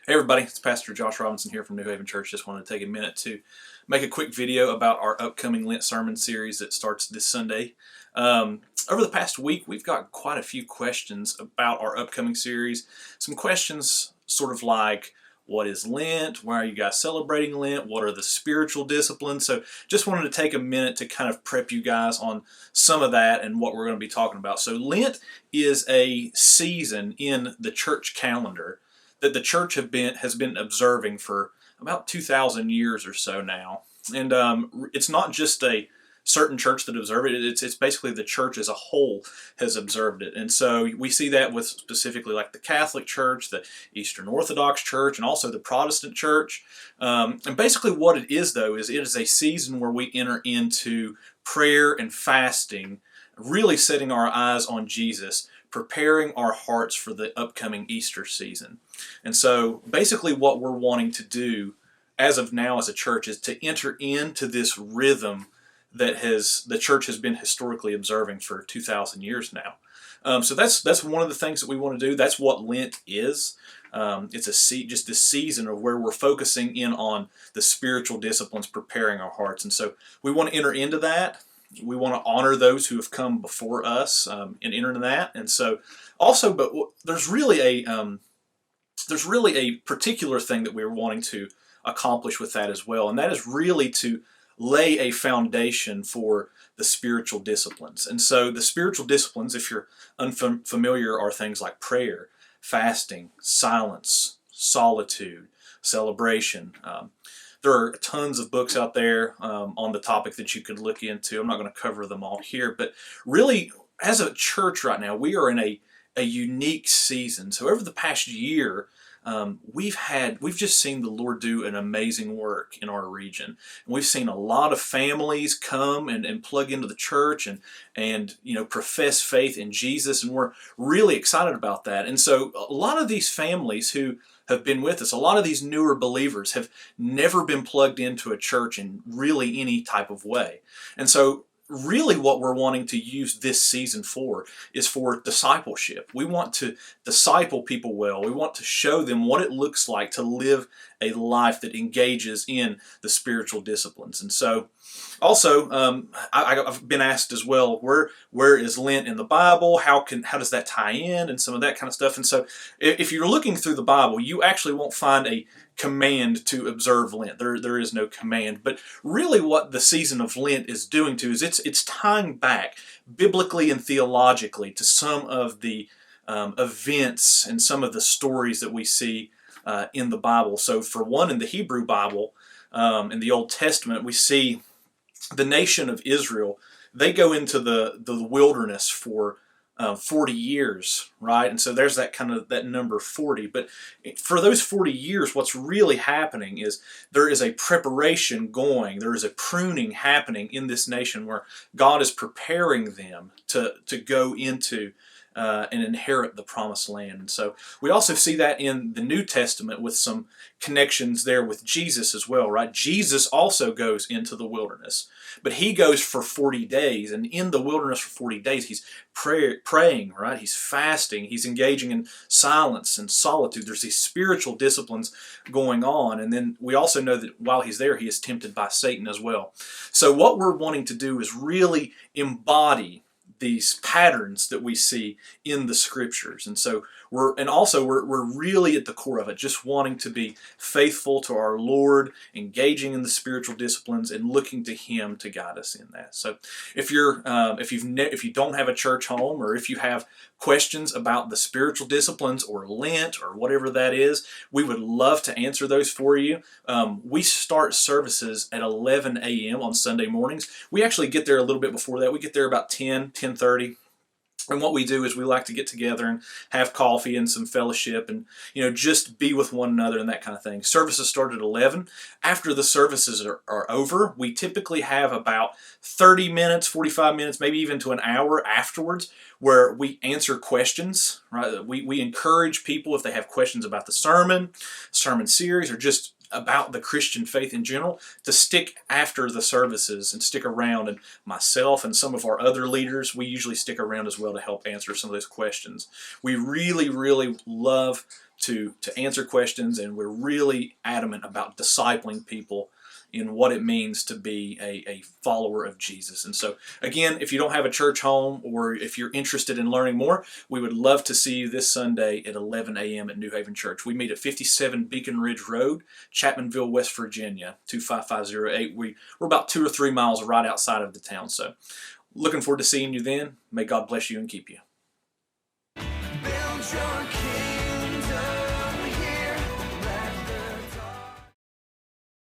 Hey everybody, it's Pastor Josh Robinson here from New Haven Church. Just wanted to take a minute to make a quick video about our upcoming Lent sermon series that starts this Sunday. Over the past week, we've got quite a few questions about our upcoming series. Some questions sort of like, what is Lent? Why are you guys celebrating Lent? What are the spiritual disciplines? So just wanted to take a minute to kind of prep you guys on some of that and what we're going to be talking about. So Lent is a season in the church calendar that the church has been observing for about 2,000 years or so now. And it's not just a certain church that observe it, it's basically the church as a whole has observed it. And so we see that with specifically like the Catholic Church, the Eastern Orthodox Church, and also the Protestant Church. And basically what it is, though, is it is a season where we enter into prayer and fasting, really setting our eyes on Jesus, preparing our hearts for the upcoming Easter season. And so basically what we're wanting to do as of now as a church is to enter into this rhythm that the church has been historically observing for 2,000 years now. So that's one of the things that we want to do. That's what Lent is. It's just this season of where we're focusing in on the spiritual disciplines, preparing our hearts. And so we want to enter into that. We want to honor those who have come before us and enter into that. And so also, but there's really a particular thing that we're wanting to accomplish with that as well, and that is really to lay a foundation for the spiritual disciplines. And so the spiritual disciplines, if you're unfamiliar, are things like prayer, fasting, silence, solitude, celebration. There are tons of books out there on the topic that you could look into. I'm not going to cover them all here, but really, as a church right now, we are in a unique season. So over the past year, we've just seen the Lord do an amazing work in our region. And we've seen a lot of families come and plug into the church and profess faith in Jesus, and we're really excited about that. And so a lot of these families who have been with us, a lot of these newer believers have never been plugged into a church in really any type of way. And so really what we're wanting to use this season for is for discipleship. We want to disciple people well. We want to show them what it looks like to live a life that engages in the spiritual disciplines. And so also, I've been asked as well, where is Lent in the Bible? How does that tie in, and some of that kind of stuff. And so if you're looking through the Bible, you actually won't find a command to observe Lent. There is no command. But really what the season of Lent is doing is it's tying back biblically and theologically to some of the events and some of the stories that we see in the Bible. So for one, in the Hebrew Bible, in the Old Testament, we see the nation of Israel. They go into the wilderness for 40 years, right? And so there's that number 40. But for those 40 years, what's really happening is there is a preparation going. There is a pruning happening in this nation where God is preparing them to go into and inherit the promised land. And so we also see that in the New Testament with some connections there with Jesus as well, right? Jesus also goes into the wilderness, but he goes for 40 days, and in the wilderness for 40 days he's praying, right? He's fasting, he's engaging in silence and solitude. There's these spiritual disciplines going on, and then we also know that while he's there, he is tempted by Satan as well. So what we're wanting to do is really embody these patterns that we see in the scriptures. And so we're really at the core of it, just wanting to be faithful to our Lord, engaging in the spiritual disciplines, and looking to Him to guide us in that. So if you don't have a church home, or if you have questions about the spiritual disciplines or Lent or whatever that is, we would love to answer those for you. We start services at 11 a.m. on Sunday mornings. We actually get there a little bit before that. We get there about 10:30. And what we do is we like to get together and have coffee and some fellowship and, just be with one another and that kind of thing. Services start at 11. After the services are over, we typically have about 30 minutes, 45 minutes, maybe even to an hour afterwards where we answer questions, right? We encourage people, if they have questions about the sermon series, or just about the Christian faith in general, to stick after the services and stick around. And myself and some of our other leaders, we usually stick around as well to help answer some of those questions. We really, really love to answer questions, and we're really adamant about discipling people in what it means to be a follower of Jesus. And so, again, if you don't have a church home, or if you're interested in learning more, we would love to see you this Sunday at 11 a.m. at New Haven Church. We meet at 57 Beacon Ridge Road, Chapmanville, West Virginia, 25508. We're about 2 or 3 miles right outside of the town. So looking forward to seeing you then. May God bless you and keep you. Build your